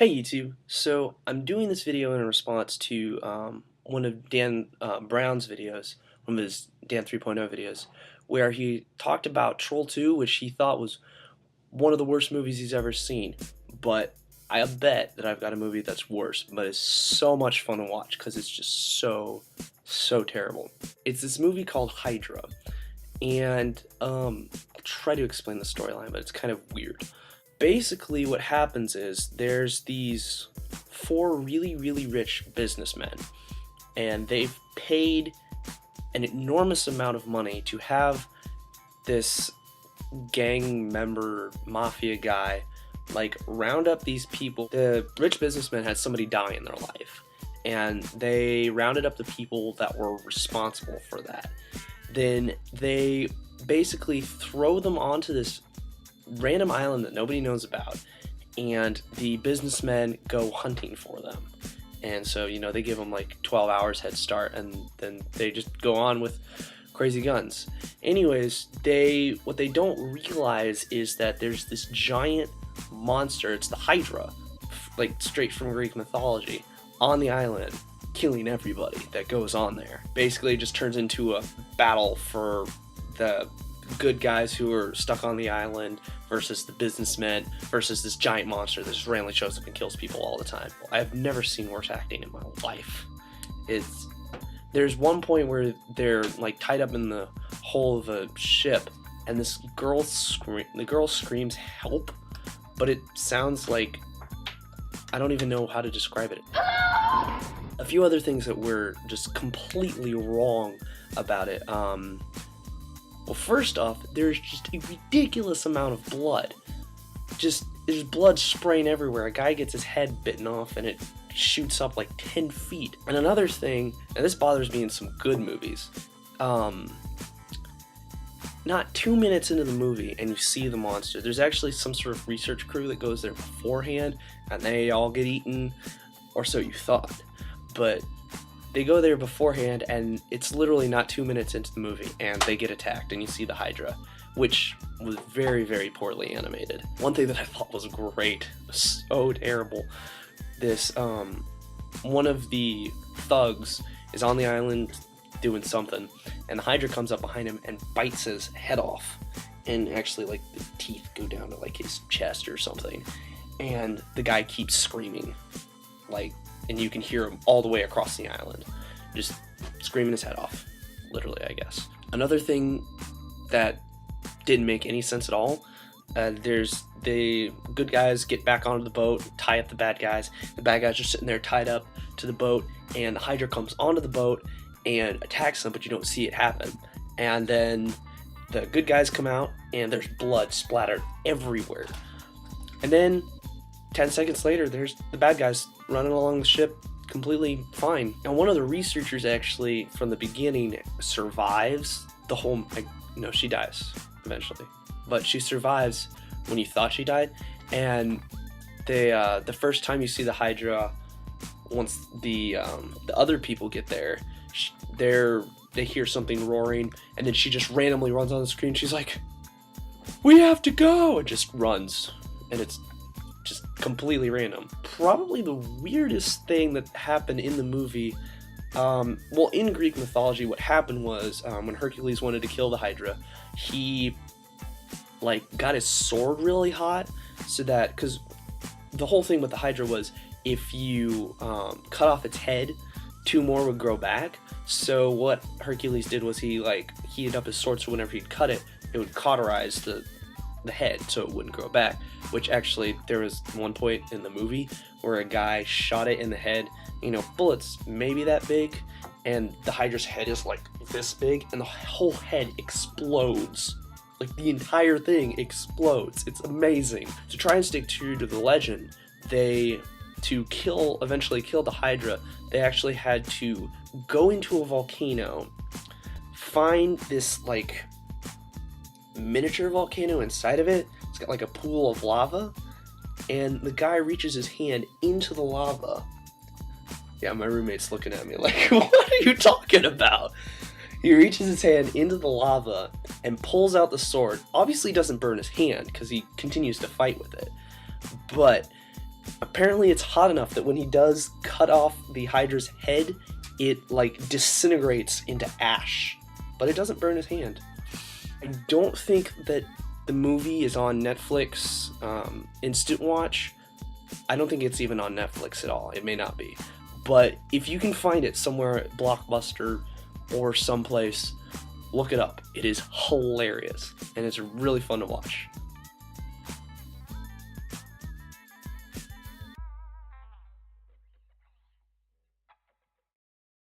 Hey YouTube, so I'm doing this video in response to one of Dan Brown's videos, one of his Dan 3.0 videos, where he talked about Troll 2, which he thought was one of the worst movies he's ever seen. But I bet that I've got a movie that's worse, but it's so much fun to watch because it's just so terrible. It's this movie called Hydra, and I'll try to explain the storyline, but it's kind of weird. Basically what happens is there's these four really rich businessmen, and they've paid an enormous amount of money to have this gang member mafia guy like round up these people. The rich businessmen had somebody die in their life, and they rounded up the people that were responsible for that. Then they basically throw them onto this random island that nobody knows about, and the businessmen go hunting for them. And so, you know, they give them like 12 hours head start, and then they just go on with crazy guns. Anyways, what they don't realize is that there's this giant monster, it's the Hydra, like straight from Greek mythology, on the island, killing everybody that goes on there. Basically, it just turns into a battle for the good guys who are stuck on the island versus the businessmen versus this giant monster that just randomly shows up and kills people all the time. I've never seen worse acting in my life. There's one point where they're like tied up in the hull of a ship, and this girl screams help, but it sounds like, I don't even know how to describe it. A few other things that were just completely wrong about it. Well, first off, there's just a ridiculous amount of blood. There's blood spraying everywhere. A guy gets his head bitten off and it shoots up like 10 feet. And another thing, and this bothers me in some good movies, not 2 minutes into the movie and you see the monster, there's actually some sort of research crew that goes there beforehand, and they all get eaten, or so you thought. But they go there beforehand, and it's literally not 2 minutes into the movie, and they get attacked, and you see the Hydra, which was very poorly animated. One thing that I thought was great, so terrible, one of the thugs is on the island doing something, and the Hydra comes up behind him and bites his head off, and actually like the teeth go down to like his chest or something, and the guy keeps screaming, and you can hear him all the way across the island, just screaming his head off, literally, I guess. Another thing that didn't make any sense at all, the good guys get back onto the boat, tie up the bad guys. The bad guys are sitting there tied up to the boat, and the Hydra comes onto the boat and attacks them, but you don't see it happen. And then the good guys come out, and there's blood splattered everywhere. And then 10 seconds later, there's the bad guys running along the ship completely fine. And one of the researchers actually, from the beginning, survives the whole, no, she dies eventually, but she survives when you thought she died. And the first time you see the Hydra, once the other people get there, they hear something roaring, and then she just randomly runs on the screen. She's like, "We have to go!" and just runs, and it's just completely random. Probably the weirdest thing that happened in the movie, well, in Greek mythology, what happened was, when Hercules wanted to kill the Hydra, he got his sword really hot, so that, because the whole thing with the Hydra was, if you cut off its head, 2 more would grow back. So what Hercules did was he heated up his sword, so whenever he'd cut it, it would cauterize the head so it wouldn't grow back. Which actually, there was one point in the movie where a guy shot it in the head, bullets maybe that big, and the Hydra's head is like this big, and the whole head explodes. Like, the entire thing explodes. It's amazing. To try and stick true to the legend, to eventually kill the Hydra, they actually had to go into a volcano, find this miniature volcano inside of it. It's got a pool of lava, and the guy reaches his hand into the lava. Yeah, my roommate's looking at me like, what are you talking about? He reaches his hand into the lava and pulls out the sword. Obviously doesn't burn his hand because he continues to fight with it, but Apparently it's hot enough that when he does cut off the Hydra's head, it like disintegrates into ash, but it doesn't burn his hand. I don't think that the movie is on Netflix Instant Watch. I don't think it's even on Netflix at all. It may not be. But if you can find it somewhere at Blockbuster or someplace, look it up. It is hilarious, and it's really fun to watch.